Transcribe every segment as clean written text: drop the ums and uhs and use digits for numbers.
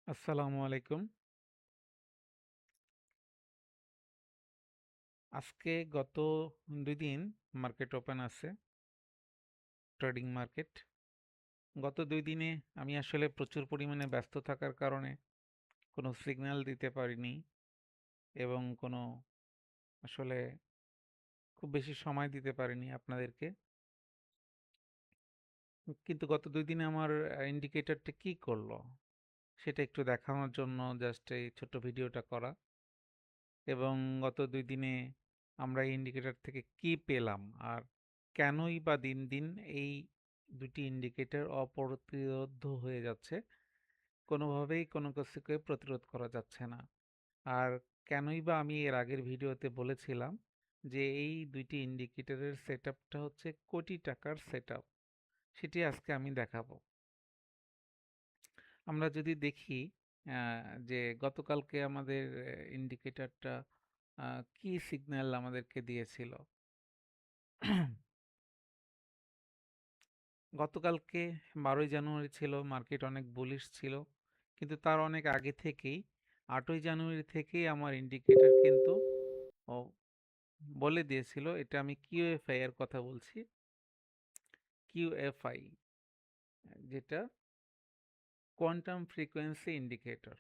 আসসালামু আলাইকুম। আজকে গত ২ দিন মার্কেট ওপেন আছে, ট্রেডিং মার্কেট। গত ২ দিনে আমি আসলে প্রচুর পরিমাণে ব্যস্ত থাকার কারণে কোনো সিগন্যাল দিতে পারিনি এবং কোনো আসলে খুব বেশি সময় দিতে পারিনি আপনাদেরকে। কিন্তু গত ২ দিনে আমার ইন্ডিকেটরটা কি করলো সেটা একটু দেখানোর জন্য জাস্ট এই ছোট্ট ভিডিওটা করা। এবং গত ২ দিনে আমরা এই ইন্ডিকেটর থেকে কি পেলাম আর কেনই বা দিন দিন এই দুটি ইন্ডিকেটর অপ্রতিরোধ্য হয়ে যাচ্ছে, কোনোভাবেই কোনো কিছুকে প্রতিরোধ করা যাচ্ছে না। আর কেনই বা আমি এর আগের ভিডিওতে বলেছিলাম যে এই দুইটি ইন্ডিকেটরের সেটআপটা হচ্ছে কোটি টাকার সেটআপ, সেটি আজকে আমি দেখাবো। আমরা যদি দেখি যে গতকালকে আমাদের ইন্ডিকেটরটা কি সিগন্যাল আমাদেরকে দিয়েছিল। গতকালকে ১২ই জানুয়ারি ছিল, মার্কেট অনেক বুলিশ ছিল, কিন্তু তার অনেক আগে থেকেই ৮ই জানুয়ারি থেকেই আমার ইন্ডিকেটর কিন্তু ও বলে দিয়েছিল, এটা আমি কিউএফআই এর কথা বলছি। কিউএফআই, যেটা কোয়ান্টাম ফ্রিকোয়েন্সি ইন্ডিকেটর,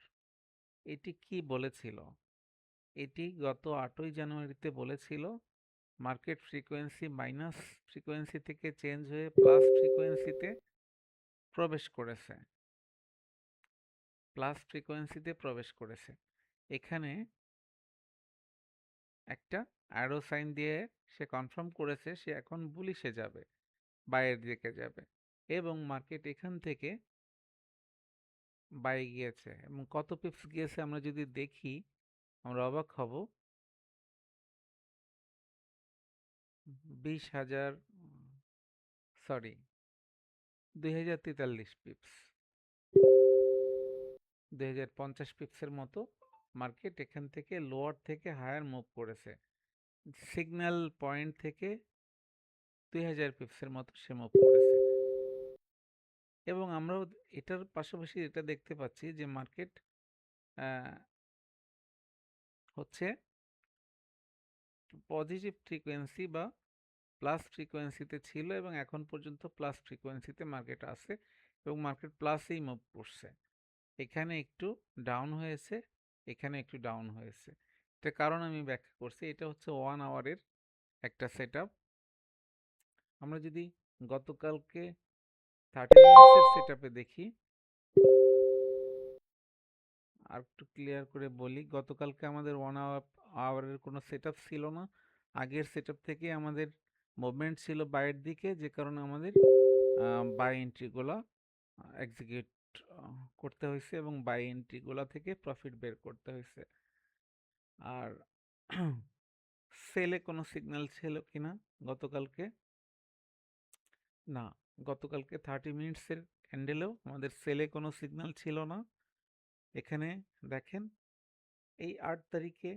এটি কি বলেছিল? এটি গত ৮ই জানুয়ারিতে বলেছিল মার্কেট ফ্রিকোয়েন্সি মাইনাস ফ্রিকোয়েন্সি থেকে চেঞ্জ হয়ে প্লাস ফ্রিকোয়েন্সিতে প্রবেশ করেছে। প্লাস ফ্রিকোয়েন্সিতে প্রবেশ করেছে। এখানে একটা অ্যারো সাইন দিয়ে সে কনফার্ম করেছে সে এখন বুলিশে যাবে, বাইরের দিকে যাবে, এবং মার্কেট এখান থেকে বাই গিয়েছে। এবং কত পিপস গিয়েছে আমরা যদি দেখি আমরা অবাক হব। ২০,০০০, সরি, ২,০৪৩ পিপস, ২,০৫০ পিপসের মতো মার্কেট এখান থেকে লোয়ার থেকে হায়ার মুভ করেছে। সিগন্যাল পয়েন্ট থেকে ২,০০০ পিপসের মতো সে মুভ করেছে। এবং আমরাও এটার পাশাপাশি এটা দেখতে পাচ্ছি যে মার্কেট হচ্ছে পজিটিভ ফ্রিকোয়েন্সি বা প্লাস ফ্রিকোয়েন্সিতে ছিল এবং এখন পর্যন্ত প্লাস ফ্রিকোয়েন্সিতে মার্কেট আছে এবং মার্কেট প্লাসেই মুভ করছে। এখানে একটু ডাউন হয়েছে, এখানে একটু ডাউন হয়েছে। এটার কারণ আমি ব্যাখ্যা করছি। এটা হচ্ছে 1 আওয়ারের একটা সেটআপ। আমরা যদি গতকালকে 30 মিনিটসের সেটআপে দেখি, আর একটু ক্লিয়ার করে বলি, গতকালকে আমাদের 1 আওয়ারের কোনো সেটআপ ছিল না। আগের সেটআপ থেকে আমাদের মুভমেন্ট ছিল বাইরের দিকে, যে কারণে আমাদের বাই এন্ট্রিগুলো এক্সিকিউট করতে হয়েছে এবং বাই এন্ট্রিগুলো থেকে প্রফিট বের করতে হয়েছে। আর সেলে কোনো সিগন্যাল ছিল কিনা গতকালকে? না, গতকালকে 30 মিনিটসের ক্যান্ডেলেও আমাদের সেলে কোনো সিগন্যাল ছিল না। এখানে দেখেন, এই ৮ তারিখে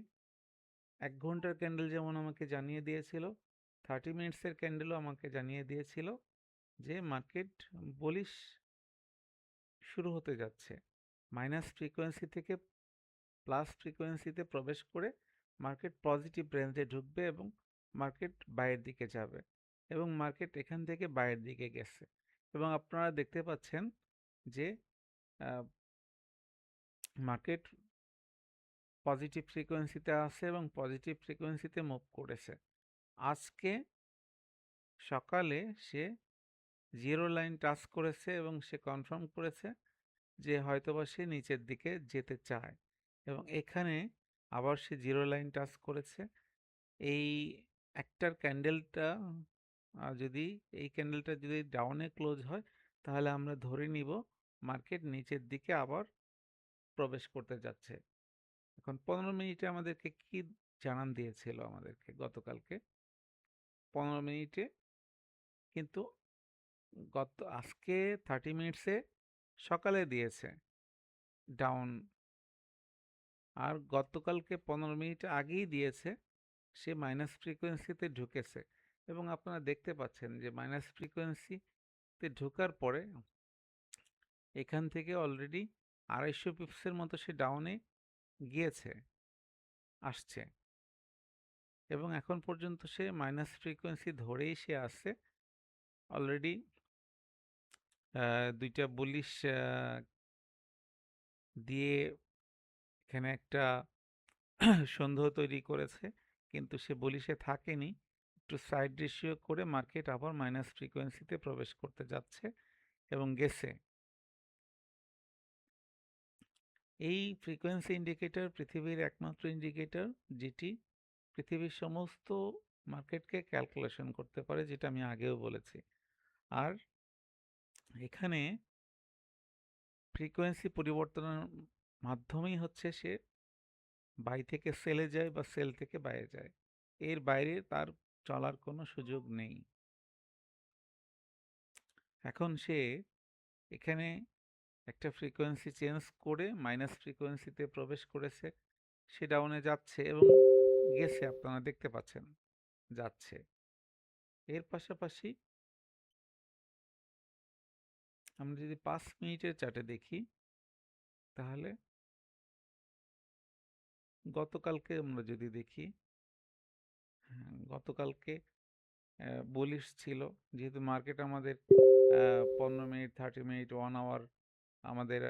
১ ঘন্টার ক্যান্ডেল যেমন আমাকে জানিয়ে দিয়েছিল, 30 মিনিটসের ক্যান্ডেলও আমাকে জানিয়ে দিয়েছিল যে মার্কেট বুলিশ শুরু হতে যাচ্ছে। মাইনাস ফ্রিকোয়েন্সি থেকে প্লাস ফ্রিকোয়েন্সিতে প্রবেশ করে মার্কেট পজিটিভ রেঞ্জে ঢুকবে এবং মার্কেট বাইরের দিকে যাবে, এবং মার্কেট এখান থেকে বাইরের দিকে গেছে। এবং আপনারা দেখতে পাচ্ছেন যে মার্কেট পজিটিভ ফ্রিকোয়েন্সিতে আছে এবং পজিটিভ ফ্রিকোয়েন্সিতে মুভ করেছে। আজকে সকালে সে জিরো লাইন টাচ করেছে এবং সে কনফার্ম করেছে যে হয়তোবা সে নিচের দিকে যেতে চায়, এবং এখানে আবার সে জিরো লাইন টাচ করেছে। এই একটার ক্যান্ডেলটা যদি এই ক্যান্ডেলটা যদি ডাউনে ক্লোজ হয়, তাহলে আমরা ধরে নিব মার্কেট নিচের দিকে আবার প্রবেশ করতে যাচ্ছে। এখন 15 মিনিটে আমাদেরকে কি জানান দিয়েছিল আমাদেরকে গতকালকে? 15 মিনিটে কিন্তু আজকে 30 মিনিটসে সকালে দিয়েছে ডাউন, আর গতকালকে 15 মিনিট আগেই দিয়েছে সে মাইনাস ফ্রিকোয়েন্সিতে ঢুকেছে। এবং আপনারা দেখতে পাচ্ছেন যে মাইনাস ফ্রিকোয়েন্সিতে ঢোকার পরে এখান থেকে অলরেডি 250 পিপসের মতো সে ডাউনে গিয়েছে, আসছে, এবং এখন পর্যন্ত সে মাইনাস ফ্রিকোয়েন্সি ধরেই সে আসছে। অলরেডি দুইটা বুলিশ দিয়ে এখানে একটা সন্দেহ তৈরি করেছে, কিন্তু সে বুলিশে থাকেনি। একটু সাইড রেশিও করে মার্কেট আবার মাইনাস ফ্রিকোয়েন্সিতে প্রবেশ করতে যাচ্ছে এবং গেছে। এই ফ্রিকোয়েন্সি ইন্ডিকেটর পৃথিবীর একমাত্র ইন্ডিকেটর যেটি পৃথিবীর সমস্ত মার্কেটকে ক্যালকুলেশন করতে পারে, যেটা আমি আগেও বলেছি। আর এখানে ফ্রিকোয়েন্সি পরিবর্তনের মাধ্যমেই হচ্ছে সে বাই থেকে সেলে যায় বা সেল থেকে বাইরে যায়, এর বাইরে তার চলার কোনো সুযোগ নেই। এখন সে এখানে একটা ফ্রিকোয়েন্সি চেঞ্জ করে মাইনাস ফ্রিকোয়েন্সিতে প্রবেশ করেছে, সে ডাউনে যাচ্ছে এবং গেছে, আপনারা দেখতে পাচ্ছেন যাচ্ছে। এর পাশাপাশি আমরা যদি 5 মিনিটের চার্টে দেখি, তাহলে গতকালকে আমরা যদি দেখি, গতকালকে বুলিশ ছিল, যেহেতু মার্কেট আমাদের 15 মিনিট, 30 মিনিট, 1 আওয়ার আমাদের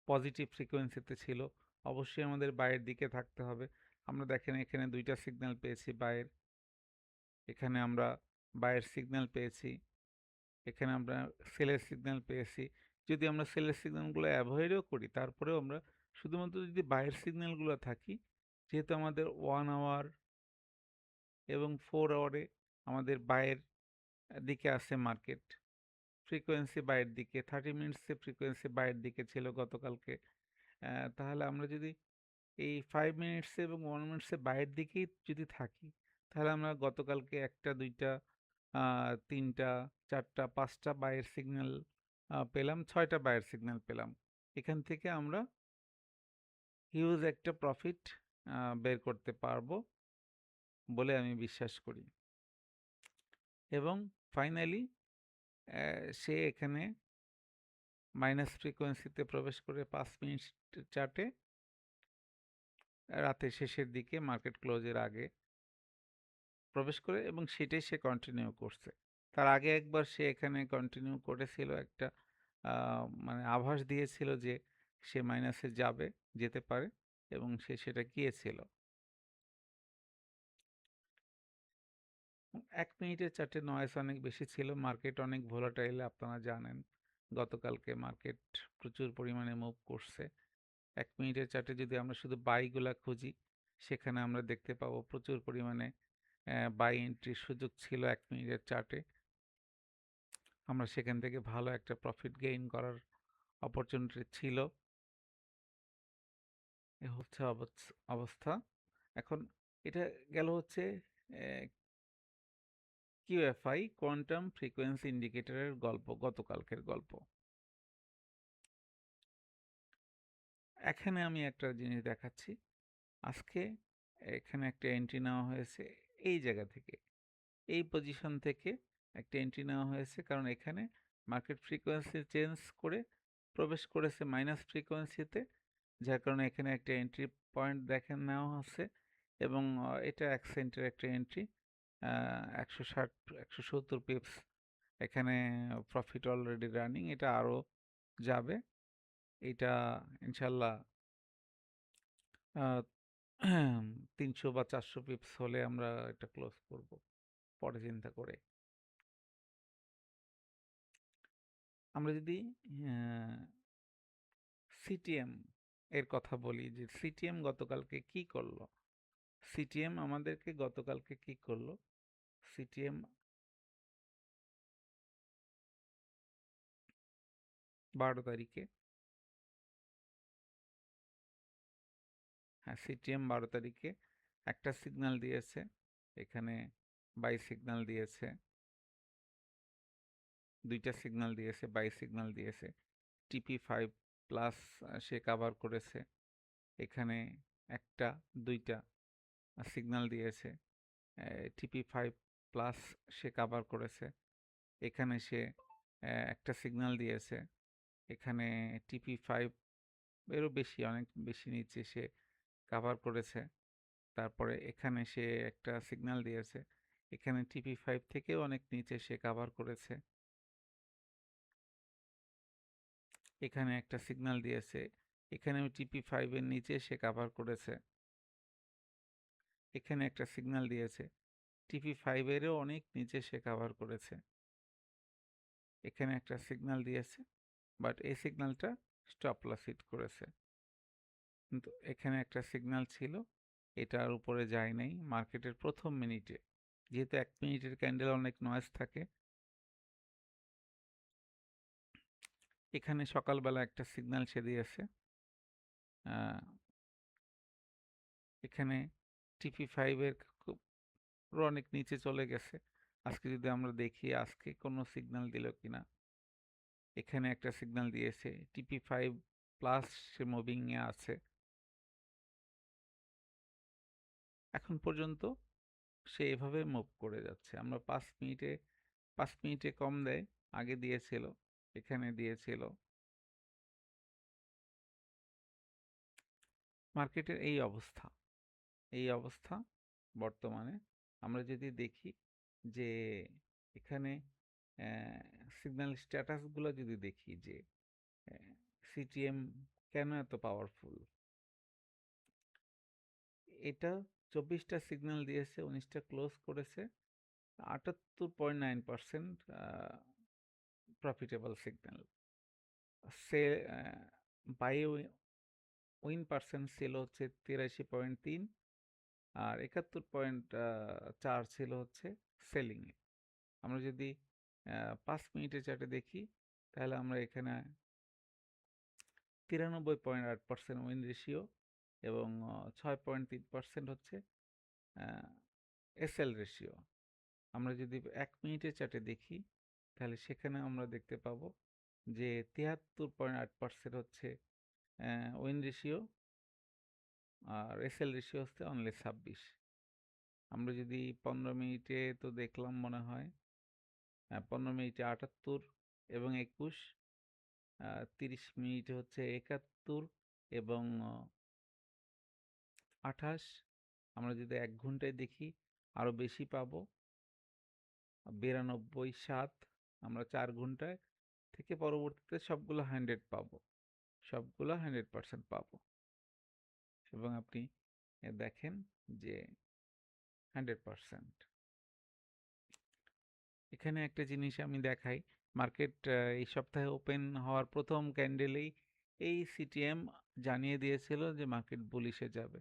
পজিটিভ ফ্রিকোয়েন্সিতে ছিল, অবশ্যই আমাদের বাইয়ের দিকে থাকতে হবে। আমরা দেখেন এখানে দুইটা সিগন্যাল পেয়েছি বাইয়ের, এখানে আমরা বাইয়ের সিগন্যাল পেয়েছি, এখানে আমরা সেলের সিগন্যাল পেয়েছি। যদি আমরা সেলের সিগন্যালগুলো অ্যাভয়েডও করি, তারপরেও আমরা শুধুমাত্র যদি বাইয়ের সিগন্যালগুলো থাকি, যেহেতু আমাদের 1 আওয়ার এবং 4 আওয়ারে আমাদের বাইয়ের দিকে আছে মার্কেট, ফ্রিকোয়েন্সি বাইয়ের দিকে, 30 মিনিটসে ফ্রিকোয়েন্সি বাইয়ের দিকে ছিল গতকালকে। তাহলে আমরা যদি এই 5 মিনিটসে এবং 1 মিনিটসে বাইরের দিকেই যদি থাকি, তাহলে আমরা গতকালকে একটা, দুইটা, তিনটা, চারটা, পাঁচটা বাইয়ের সিগন্যাল পেলাম, 6টা বাইয়ের সিগন্যাল পেলাম। এখান থেকে আমরা হিউজ একটা প্রফিট বের করতে পারবো বলে আমি বিশ্বাস করি। এবং ফাইনালি সে এখানে মাইনাস ফ্রিকোয়েন্সিতে প্রবেশ করে 5 মিনিট চার্টে রাতের শেষের দিকে মার্কেট ক্লোজের আগে প্রবেশ করে, এবং সেটাই সে কন্টিনিউ করছে। তার আগে একবার সে এখানে কন্টিনিউ করেছিল, একটা মানে আভাস দিয়েছিল যে সে মাইনাসে যাবে, যেতে পারে, এবং সে সেটা গিয়েছিল। 1 মিনিটের চার্টে নয়েস অনেক বেশি ছিল, মার্কেট অনেক ভোলাটাইল, আপনারা জানেন গতকালকে মার্কেট প্রচুর পরিমাণে মুভ করছে। 1 মিনিটের চার্টে যদি আমরা শুধু বাইগুলা খুঁজি, সেখানে আমরা দেখতে পাবো প্রচুর পরিমাণে বাই এন্ট্রির সুযোগ ছিল 1 মিনিটের চার্টে। আমরা সেখান থেকে ভালো একটা প্রফিট গেইন করার অপরচুনিটি ছিল। এ হচ্ছে অবস্থা। এখন এটা গেল হচ্ছে কিউএফআই, কোয়ান্টাম ফ্রিকোয়েন্সি ইন্ডিকেটরের গল্প, গতকালকের গল্প। এখানে আমি একটা জিনিস দেখাচ্ছি। আজকে এখানে একটা এন্ট্রি নেওয়া হয়েছে এই জায়গা থেকে, এই পজিশন থেকে একটা এন্ট্রি নেওয়া হয়েছে, কারণ এখানে মার্কেট ফ্রিকোয়েন্সি চেঞ্জ করে প্রবেশ করেছে মাইনাস ফ্রিকোয়েন্সিতে, যার কারণে এখানে একটা এন্ট্রি পয়েন্ট দেখেন নেওয়া হচ্ছে, এবং এটা 1 সেন্টের একটা এন্ট্রি, 160 170 পিপস এখানে প্রফিট অলরেডি রানিং, এটা আরও যাবে, এটা ইনশাল্লাহ 300 বা 400 পিপস হলে আমরা এটা ক্লোজ করব পরে চিন্তা করে। আমরা যদি সিটিএম এর কথা বলি, যে সিটিএম গতকালকে কি করলো, সিটিএম আমাদেরকে গতকালকে কি করলো, সিটিএম 12 তারিখে, হ্যাঁ সিটিএম 12 তারিখে একটা সিগন্যাল দিয়েছে, এখানে বাই সিগন্যাল দিয়েছে, দুইটা সিগন্যাল দিয়েছে, বাই সিগন্যাল দিয়েছে, TP5 প্লাস সে কাভার করেছে, এখানে একটা, দুইটা সিগন্যাল দিয়েছে, TP5 প্লাস সে কাভার করেছে, এখানে সে একটা সিগন্যাল দিয়েছে, এখানে TP5 এরও বেশি, অনেক বেশি নিচে সে কাভার করেছে। তারপরে এখানে সে একটা সিগন্যাল দিয়েছে, এখানে TP5 থেকেও অনেক নিচে সে কাভার করেছে। এখানে একটা সিগন্যাল দিয়েছে, এখানেও TP5 এর নিচে সে কাভার করেছে। এখানে একটা সিগন্যাল দিয়েছে, TP5 এরও অনেক নিচে সে কাভার করেছে। এখানে একটা সিগন্যাল দিয়েছে, বাট এই সিগন্যালটা স্টপ লস হিট করেছে। কিন্তু এখানে একটা সিগন্যাল ছিল, এটার উপরে যায় নাই মার্কেটের প্রথম মিনিটে। যেহেতু 1 মিনিটের ক্যান্ডেল অনেক নয়েজ থাকে, এখানে সকালবেলা একটা সিগন্যাল সে দিয়েছে। এখানে TP5 এর খুব অনেক নিচে চলে গেছে। আজকে যদি আমরা দেখি আজকে কোনো সিগন্যাল দিল কিনা, এখানে একটা সিগন্যাল দিয়েছে, TP5 প্লাস সে মুভিং এ আছে। এখন পর্যন্ত সে এভাবে মুভ করে যাচ্ছে। আমরা 5 মিনিটে কম দেয়, আগে দিয়েছিল, এখানে দিয়েছিল। মার্কেটের এই অবস্থা বর্তমানে। আমরা যদি দেখি যে এখানে সিগন্যাল স্ট্যাটাসগুলো যদি দেখি যে সিটিএম কেন এত পাওয়ারফুল, এটা 24টা সিগন্যাল দিয়েছে, 19টা ক্লোজ করেছে, 78.9% প্রফিটেবল সিগন্যাল। সে বাই উইন পার্সেন্ট ছিল হচ্ছে 83.3, আর 71.4 ছিল হচ্ছে সেলিং এ। আমরা যদি 5 মিনিটের চার্টে দেখি, তাহলে আমরা এখানে 93.8% উইন রেশিও এবং 6.3% হচ্ছে এসএল রেশিও। আমরা যদি 1 মিনিটের চার্টে দেখি, তাহলে সেখানে আমরা দেখতে পাবো যে 73.8% হচ্ছে উইন রেশিও, আর এসএল রেশিও হচ্ছে অনলি 26। আমরা যদি 15 মিনিটে তো দেখলাম মনে হয়, 15 মিনিটে 78 এবং 21, 30 মিনিটে হচ্ছে 71 এবং 28। আমরা যদি 1 ঘন্টায় দেখি আরো বেশি পাবো, 92.7। আমরা 4 ঘন্টায় থেকে পরবর্তীতে সবগুলো 100 পাবো, সবগুলো 100% পাবো। এবং আপনি দেখেন যে 100%। এখানে একটা জিনিস আমি দেখাই, মার্কেট এই সপ্তাহে ওপেন হওয়ার প্রথম ক্যান্ডেলেই এই সিটিএম জানিয়ে দিয়েছিল যে মার্কেট বুলিশে যাবে,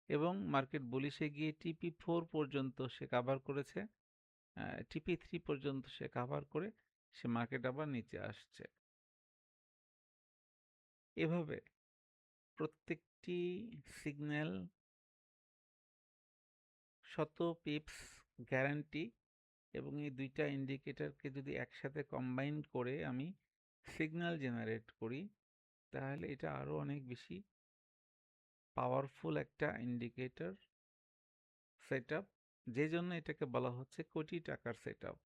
এবং মার্কেট বুলিশে গিয়ে TP4 পর্যন্ত সে কাভার করেছে, TP3 পর্যন্ত সে কাভার করে সে মার্কেট আবার নিচে আসছে। এভাবে প্রত্যেকটি সিগন্যাল 100 পিপস গ্যারান্টি, এবং এই দুইটা ইন্ডিকেটরকে যদি একসাথে কম্বাইন করে আমি সিগন্যাল জেনারেট করি, তাহলে এটা আরো অনেক বেশি পাওয়ারফুল একটা ইন্ডিকেটর সেটআপ, যে জন্য এটাকে বলা হচ্ছে কোটি টাকার সেটআপ।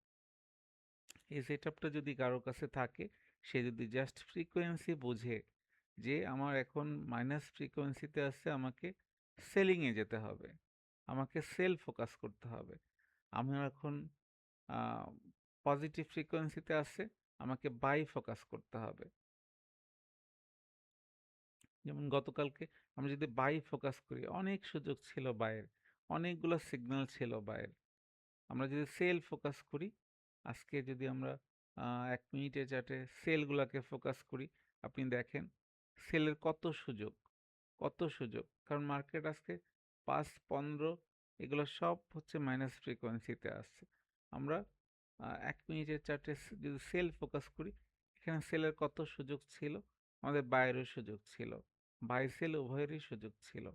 এই সেটআপটা যদি কারো কাছে থাকে, সে যদি জাস্ট ফ্রিকোয়েন্সি বোঝে যে আমার এখন মাইনাস ফ্রিকোয়েন্সিতে আছে, আমাকে সেলিং এ যেতে হবে, আমাকে সেল ফোকাস করতে হবে। আমার এখন পজিটিভ ফ্রিকোয়েন্সিতে আছে, আমাকে বাই ফোকাস করতে হবে। যেমন গতকালকে আমরা যদি বাই ফোকাস করি, অনেক সুযোগ ছিল বাইয়ের, অনেকগুলো সিগন্যাল ছিল বাইয়ের। আমরা যদি সেল ফোকাস করি, আজকে যদি আমরা 1 মিনিটের চার্টে সেলগুলোকে ফোকাস করি, আপনি দেখেন সেলের কত সুযোগ, কারণ মার্কেট আজকে 5, 15 এগুলো সব হচ্ছে মাইনাস ফ্রিকোয়েন্সিতে আসছে। আমরা 1 মিনিটের চার্টে যদি সেল ফোকাস করি, এখানে সেলের কত সুযোগ ছিল, আমাদের বাইরেও সুযোগ ছিল, বাই সেল উভয়েরই সুযোগ ছিল,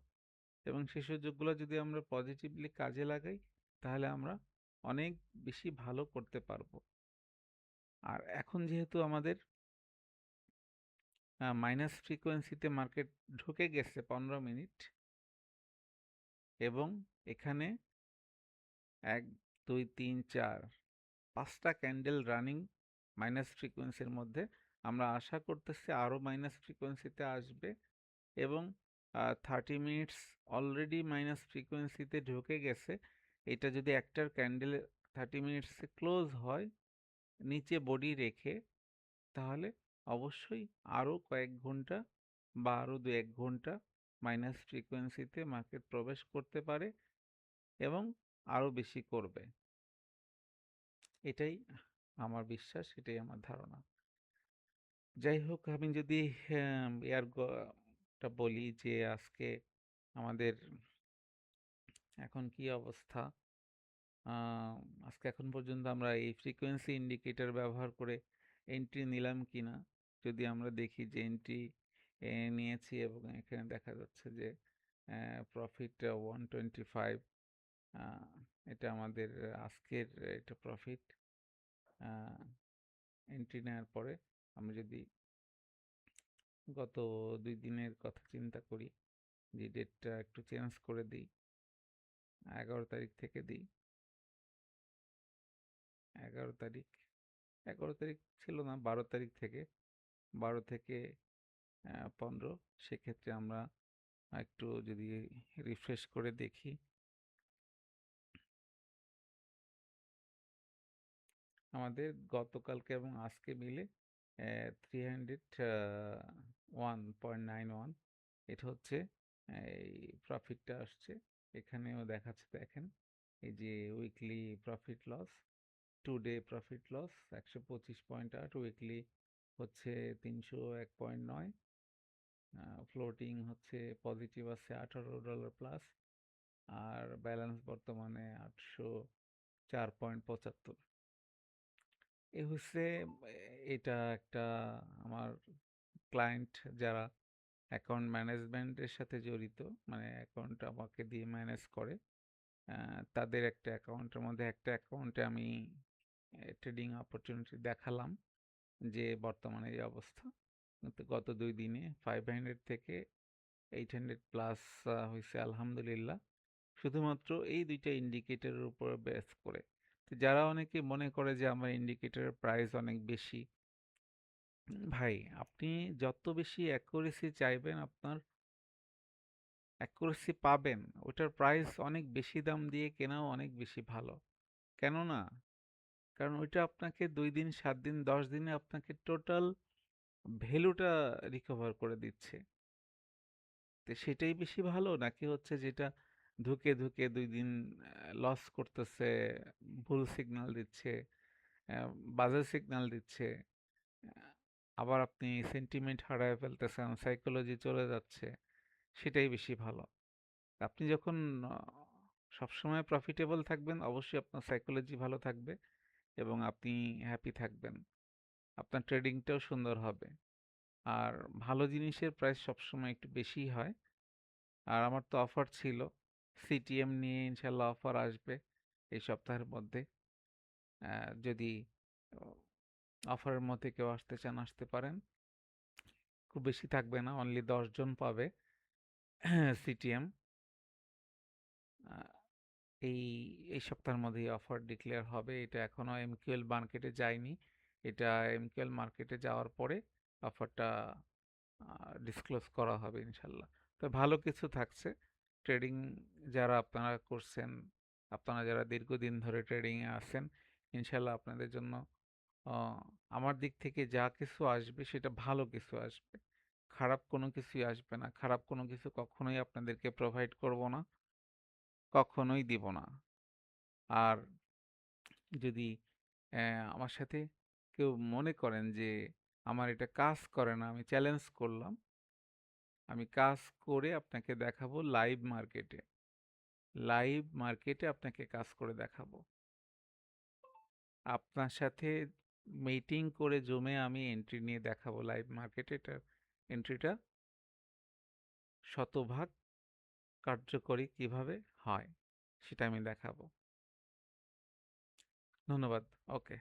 এবং সেই সুযোগগুলো যদি আমরা পজিটিভলি কাজে লাগাই, তাহলে আমরা অনেক বেশি ভালো করতে পারবো। আর এখন যেহেতু আমাদের মাইনাস ফ্রিকোয়েন্সিতে মার্কেট ঢুকে গেছে 15 মিনিট, এবং এখানে 1, 2, 3, 4, 5টা ক্যান্ডেল রানিং মাইনাস ফ্রিকোয়েন্সির মধ্যে, আমরা আশা করতেছি আরও মাইনাস ফ্রিকোয়েন্সিতে আসবে এবং 30 মিনিটস অলরেডি মাইনাস ফ্রিকোয়েন্সিতে ঢুকে গেছে। এটা যদি একটার ক্যান্ডেল 30 মিনিটসে ক্লোজ হয় নিচে বডি রেখে, তাহলে অবশ্যই আরও কয়েক ঘন্টা বা আরও 1 ঘন্টা মাইনাস ফ্রিকোয়েন্সিতে মার্কেট প্রবেশ করতে পারে এবং আরও বেশি করবে। এটাই আমার বিশ্বাস, এটাই আমার ধারণা। যাই হোক, আমি যদি টা বলি যে আজকে আমাদের এখন কি অবস্থা। আহ, আজকে এখন পর্যন্ত আমরা এই ফ্রিকোয়েন্সি ইন্ডিকেটর ব্যবহার করে এন্ট্রি নিলাম কিনা, যদি আমরা দেখি যে এন্ট্রি নিয়েছি এবং এখানে দেখা যাচ্ছে যে প্রফিট 125, এটা আমাদের আজকের এটা প্রফিট। এন্ট্রি নেওয়ার পরে আমরা যদি গত 2 দিনের কথা চিন্তা করি, যে ডেটটা একটু চেঞ্জ করে দিই, 11 তারিখ থেকে দিই। 11 তারিখ, 11 তারিখ ছিল না, 12 তারিখ থেকে, 12 থেকে 15, সেক্ষেত্রে আমরা একটু যদি রিফ্রেশ করে দেখি, আমাদের গতকালকে এবং আজকে মিলে 301.91, এটা হচ্ছে এই প্রফিটটা আসছে। এখানেও দেখাচ্ছে, দেখেন এই যে weekly profit loss, today profit loss 125.8, weekly হচ্ছে 301.9, ফ্লোটিং হচ্ছে পজিটিভ আছে $18 প্লাস, আর ব্যালেন্স বর্তমানে 804.75। এ হচ্ছে এটা একটা আমার ক্লায়েন্ট যারা অ্যাকাউন্ট ম্যানেজমেন্টের সাথে জড়িত, মানে অ্যাকাউন্ট আমাকে দিয়ে ম্যানেজ করে, তাদের একটা অ্যাকাউন্টের মধ্যে একটা অ্যাকাউন্টে আমি ট্রেডিং অপরচুনিটি দেখালাম যে বর্তমানে এই অবস্থা। কিন্তু গত 2 দিনে 500 থেকে 800 প্লাস হয়েছে আলহামদুলিল্লাহ, শুধুমাত্র এই দুইটা ইন্ডিকেটরের উপর বেস করে। তো যারা অনেকে মনে করে যে আমার ইন্ডিকেটরের প্রাইস অনেক বেশি, ভাই আপনি যত বেশি অ্যাকুরেসি চাইবেন আপনার অ্যাকুরেসি পাবেন, ওটার প্রাইস অনেক বেশি দাম দিয়ে কেনাও অনেক বেশি ভালো। কেননা কারণ ওইটা আপনাকে 2 দিন, 7 দিন, 10 দিনে আপনাকে টোটাল ভ্যালুটা রিকভার করে দিচ্ছে। তো সেটাই বেশি ভালো, নাকি হচ্ছে যেটা ধুকে ধুকে 2 দিন লস করতেছে, ভুল সিগন্যাল দিচ্ছে, বাজে সিগন্যাল দিচ্ছে, আবার আপনি সেন্টিমেন্ট হারায় ফেলতেছেন, সাইকোলজি চলে যাচ্ছে, সেটাই বেশি ভালো। আপনি যখন সবসময় প্রফিটেবল থাকবেন, অবশ্যই আপনার সাইকোলজি ভালো থাকবে এবং আপনি হ্যাপি থাকবেন, আপনার ট্রেডিংটাও সুন্দর হবে। আর ভালো জিনিসের প্রাইস সবসময় একটু বেশিই হয়। আর আমার তো অফার ছিল, সিটিএম নিয়ে ইনশাল্লাহ অফার আসবে এই সপ্তাহের মধ্যে। যদি অফারের মধ্যে কেউ আসতে চান আসতে পারেন, খুব বেশি থাকবে না, অনলি 10 জন পাবে সিটিএম। এই এই সপ্তাহের মধ্যেই অফার ডিক্লেয়ার হবে, এটা এখনো এমকিউএল মার্কেটে যায়নি, এটা এমকিউএল মার্কেটে যাওয়ার পরে অফারটা ডিসক্লোজ করা হবে ইনশাল্লাহ। তো ভালো কিছু থাকছে। ট্রেডিং যারা আপনারা করছেন, আপনারা যারা দীর্ঘদিন ধরে ট্রেডিংয়ে আছেন, ইনশাল্লাহ আপনাদের জন্য আহ, আমার দিক থেকে যা কিছু আসবে সেটা ভালো কিছু আসবে, খারাপ কোনো কিছুই আসবে না। খারাপ কোনো কিছু কখনোই আপনাদেরকে প্রোভাইড করব না, কখনোই দিব না। আর যদি আমার সাথে কেউ মনে করেন যে আমার এটা কাজ করে না, আমি চ্যালেঞ্জ করলাম, আমি কাজ করে আপনাকে দেখাবো লাইভ মার্কেটে, লাইভ মার্কেটে আপনাকে কাজ করে দেখাবো। আপনার সাথে মিটিং করে জমে আমি এন্ট্রি নিয়ে দেখাবো লাইভ মার্কেটে, এটার এন্ট্রিটা শতভাগ কার্যকরী কিভাবে হয় সেটা আমি দেখাবো। ধন্যবাদ। ওকে।